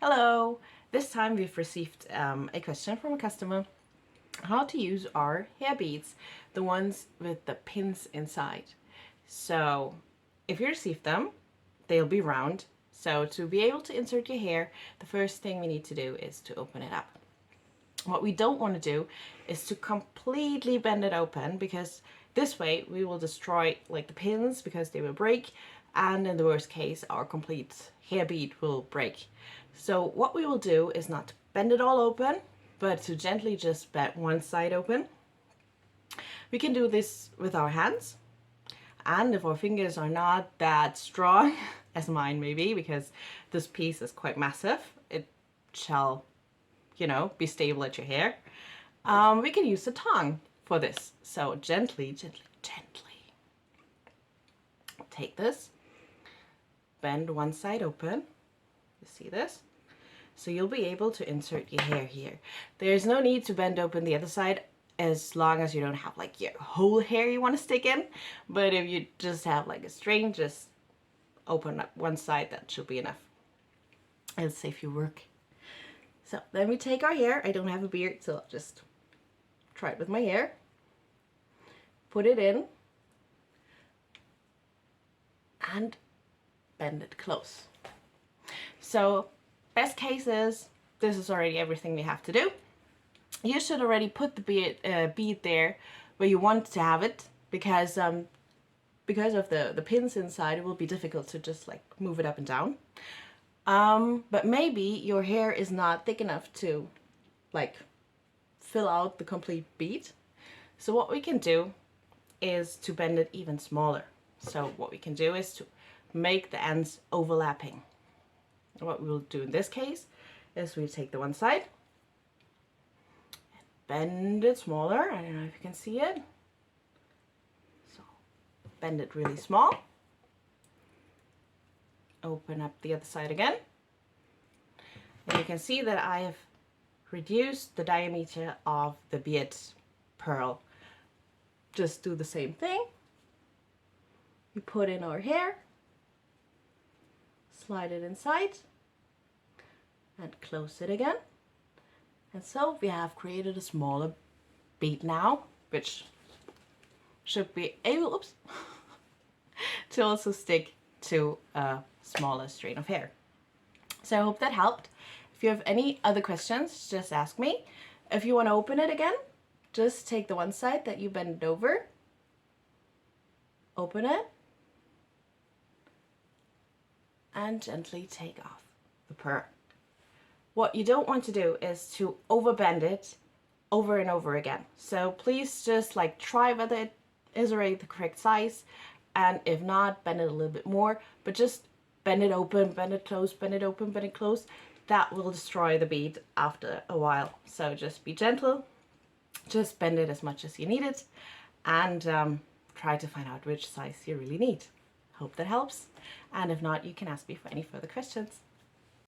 Hello! This time we've received a question from a customer how to use our hair beads, the ones with the pins inside. So if you receive them, they'll be round. So to be able to insert your hair, the first thing we need to do is to open it up. What we don't want to do is to completely bend it open, because this way we will destroy like the pins because they will break, and in the worst case our complete hair bead will break. So what we will do is not to bend it all open, but to gently just bend one side open. We can do this with our hands, and if our fingers are not that strong as mine maybe, because this piece is quite massive, it shall, you know, be stable at your hair. We can use the tongue for this. So gently take this, bend one side open. You see this? So you'll be able to insert your hair here. There's no need to bend open the other side as long as you don't have like your whole hair you want to stick in. But if you just have like a string, just open up one side, that should be enough. It'll save you work. So then we take our hair. I don't have a beard, so I'll just try it with my hair. Put it in and bend it close. So best case is this is already everything we have to do. You should already put the bead there where you want to have it, because of the pins inside, it will be difficult to just like move it up and down. But maybe your hair is not thick enough to like fill out the complete bead. So what we can do is to bend it even smaller. So what we can do is to make the ends overlapping. What we will do in this case is we take the one side and bend it smaller. I don't know if you can see it. So bend it really small. Open up the other side again. And you can see that I have reduced the diameter of the bead pearl. Just do the same thing. We put in our hair, slide it inside, and close it again. And so we have created a smaller bead now, which should be able to also stick to a smaller strand of hair. So I hope that helped. If you have any other questions, just ask me. If you want to open it again, just take the one side that you bent over, open it, and gently take off the pearl. What you don't want to do is to overbend it over and over again. So please just like try whether it is already the correct size, and if not, bend it a little bit more, but just bend it open, bend it close, bend it open, bend it close. That will destroy the bead after a while. So just be gentle, just bend it as much as you need it, and try to find out which size you really need. Hope that helps, and if not, you can ask me for any further questions.